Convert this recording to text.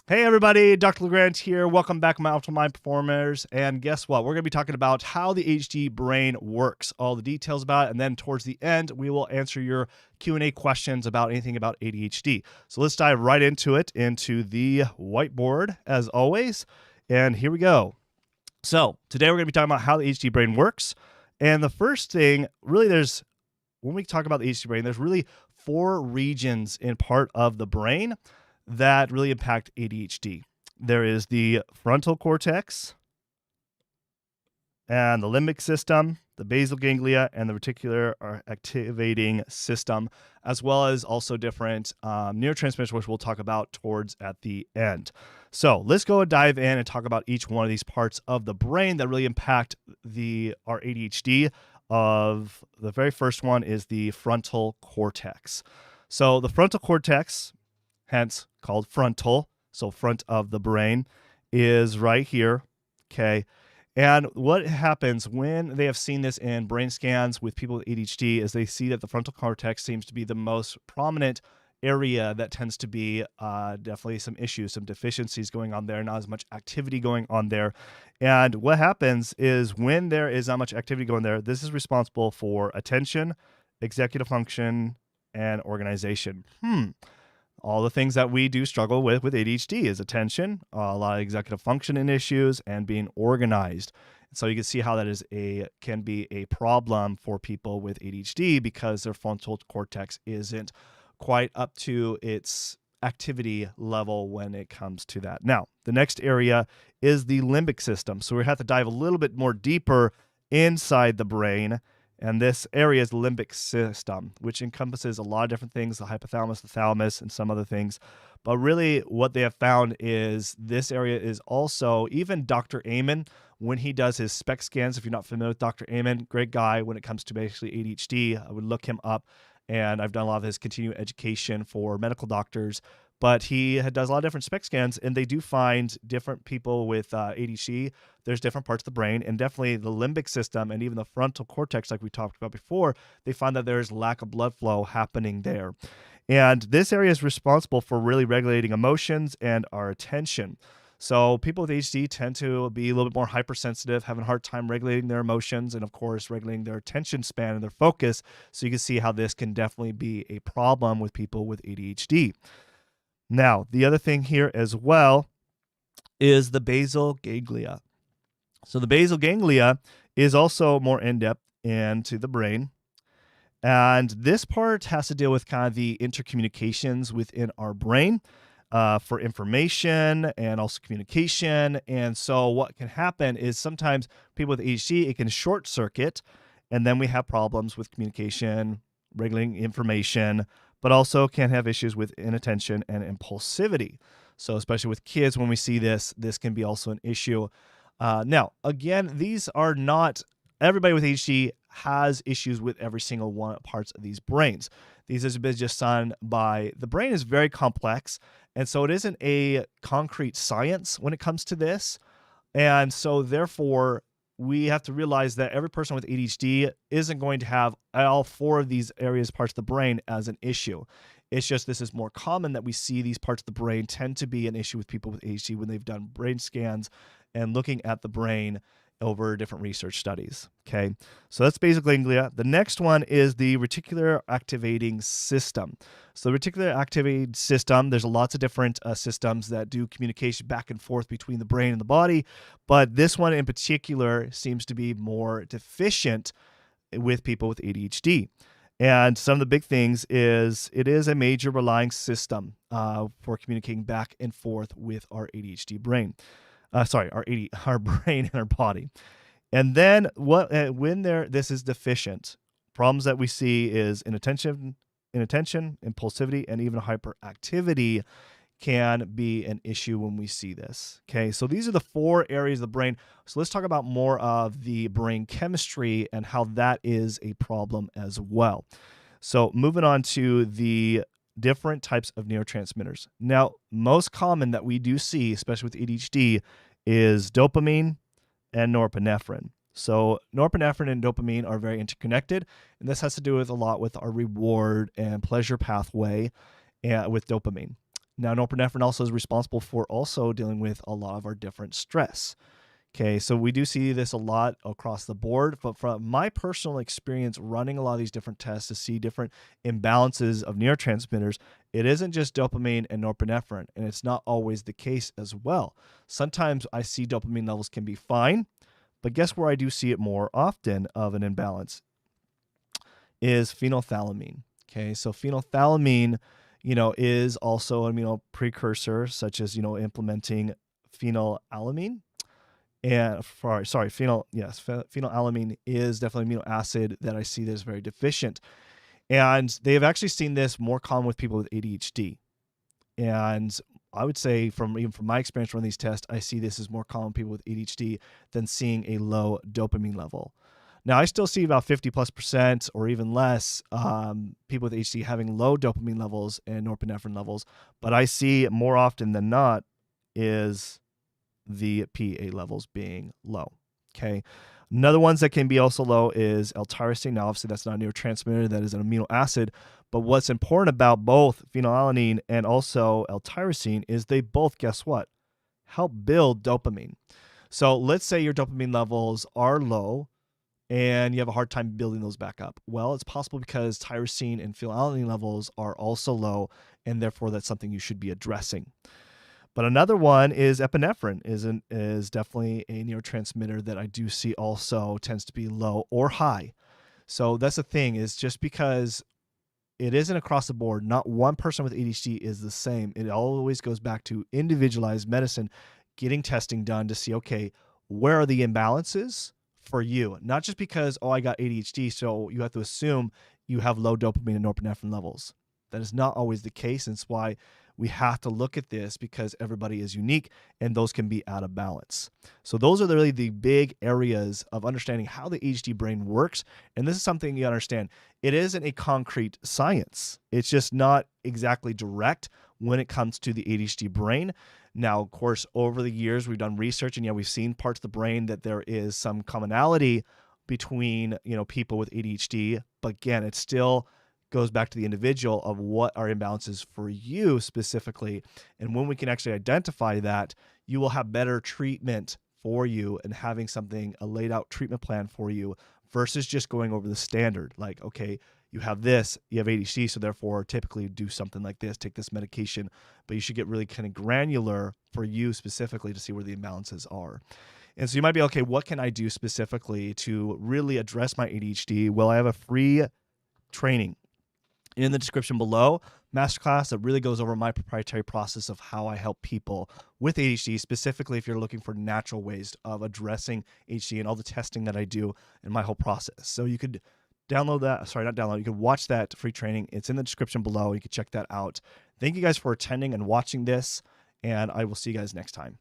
Hey everybody, Dr. LeGrand here. Welcome back, my Optimal Mind performers. And guess what? We're going to be talking about how the ADHD brain works, all the details about it, and then towards the end, we will answer your Q&A questions about anything about ADHD. So let's dive right into it, into the whiteboard as always. And here we go. So today we're going to be talking about how the ADHD brain works. And the first thing, really, when we talk about the ADHD brain, there's really 4 regions in part of the brain that really impact ADHD. There is the frontal cortex and the limbic system, the basal ganglia, and the reticular activating system, as well as also different neurotransmitters, which we'll talk about towards at the end. So let's go and dive in and talk about each one of these parts of the brain that really impact our ADHD. The very first one is the frontal cortex. So the frontal cortex, hence called frontal, so front of the brain, is right here, okay? And what happens when they have seen this in brain scans with people with ADHD is they see that the frontal cortex seems to be the most prominent area that tends to be definitely some issues, some deficiencies going on there, not as much activity going on there. And what happens is when there is not much activity going there, this is responsible for attention, executive function, and organization. All the things that we do struggle with ADHD is attention, a lot of executive functioning issues, and being organized. So you can see how that can be a problem for people with ADHD because their frontal cortex isn't quite up to its activity level when it comes to that. Now, the next area is the limbic system. So we have to dive a little bit more deeper inside the brain. And this area is the limbic system, which encompasses a lot of different things, the hypothalamus, the thalamus, and some other things. But really what they have found is this area is also, even Dr. Amen, when he does his SPECT scans, if you're not familiar with Dr. Amen, great guy when it comes to basically ADHD. I would look him up, and I've done a lot of his continuing education for medical doctors. But he does a lot of different SPECT scans, and they do find different people with ADHD. There's different parts of the brain, and definitely the limbic system and even the frontal cortex, like we talked about before, they find that there's lack of blood flow happening there. And this area is responsible for really regulating emotions and our attention. So people with ADHD tend to be a little bit more hypersensitive, having a hard time regulating their emotions, and of course, regulating their attention span and their focus. So you can see how this can definitely be a problem with people with ADHD. Now, the other thing here as well is the basal ganglia. So the basal ganglia is also more in-depth into the brain. And this part has to deal with kind of the intercommunications within our brain for information and also communication. And so what can happen is sometimes people with ADHD, it can short circuit, and then we have problems with communication, regulating information, but also can have issues with inattention and impulsivity. So especially with kids, when we see this can be also an issue. Now, again, these are not, everybody with ADHD has issues with every single one parts of these brains. These are just done by, the brain is very complex, and so it isn't a concrete science when it comes to this. And so therefore, we have to realize that every person with ADHD isn't going to have all 4 of these areas, parts of the brain, as an issue. It's just this is more common that we see these parts of the brain tend to be an issue with people with ADHD when they've done brain scans and looking at the brain over different research studies. Okay, so that's basal ganglia. The next one is the reticular activating system. So the reticular activating system, there's lots of different systems that do communication back and forth between the brain and the body, but this one in particular seems to be more deficient with people with ADHD. And some of the big things is it is a major relying system for communicating back and forth with our ADHD brain. Our brain and our body. And then when this is deficient, problems that we see is inattention, impulsivity, and even hyperactivity can be an issue when we see this. Okay, so these are the 4 areas of the brain. So let's talk about more of the brain chemistry and how that is a problem as well. So moving on to the different types of neurotransmitters. Now, most common that we do see, especially with ADHD, is dopamine and norepinephrine. So norepinephrine and dopamine are very interconnected, and this has to do with a lot with our reward and pleasure pathway with dopamine. Now, norepinephrine also is responsible for also dealing with a lot of our different stress. Okay, so we do see this a lot across the board, but from my personal experience running a lot of these different tests to see different imbalances of neurotransmitters, it isn't just dopamine and norepinephrine, and it's not always the case as well. Sometimes I see dopamine levels can be fine, but guess where I do see it more often of an imbalance is phenethylamine. Okay, so phenethylamine, is also an amino precursor, such as, implementing phenylalanine. And phenylalanine is definitely an amino acid that I see that is very deficient. And they have actually seen this more common with people with ADHD. And I would say even from my experience running these tests, I see this as more common in people with ADHD than seeing a low dopamine level. Now, I still see about 50+% or even less people with ADHD having low dopamine levels and norepinephrine levels, but I see more often than not is the PA levels being low. Okay. Another ones that can be also low is L-tyrosine. Now, obviously, that's not a neurotransmitter. That is an amino acid. But what's important about both phenylalanine and also L-tyrosine is they both, guess what, help build dopamine. So let's say your dopamine levels are low and you have a hard time building those back up. Well, it's possible because tyrosine and phenylalanine levels are also low, and therefore that's something you should be addressing. But another one is epinephrine is definitely a neurotransmitter that I do see also tends to be low or high. So that's the thing, is just because it isn't across the board, not one person with ADHD is the same. It always goes back to individualized medicine, getting testing done to see, okay, where are the imbalances for you? Not just because, I got ADHD, so you have to assume you have low dopamine and norepinephrine levels. That is not always the case, and it's why we have to look at this, because everybody is unique and those can be out of balance. So those are really the big areas of understanding how the ADHD brain works. And this is something you understand. It isn't a concrete science. It's just not exactly direct when it comes to the ADHD brain. Now, of course, over the years, we've done research, and we've seen parts of the brain that there is some commonality between, people with ADHD. But again, it still goes back to the individual of what are imbalances for you specifically. And when we can actually identify that, you will have better treatment for you and having a laid out treatment plan for you versus just going over the standard. Like, okay, you have this, you have ADHD, so therefore typically do something like this, take this medication, but you should get really kind of granular for you specifically to see where the imbalances are. And so you might be, okay, what can I do specifically to really address my ADHD? Well, I have a free training in the description below, masterclass that really goes over my proprietary process of how I help people with ADHD, specifically if you're looking for natural ways of addressing ADHD and all the testing that I do in my whole process. So you could you could watch that free training. It's in the description below. You can check that out. Thank you guys for attending and watching this, and I will see you guys next time.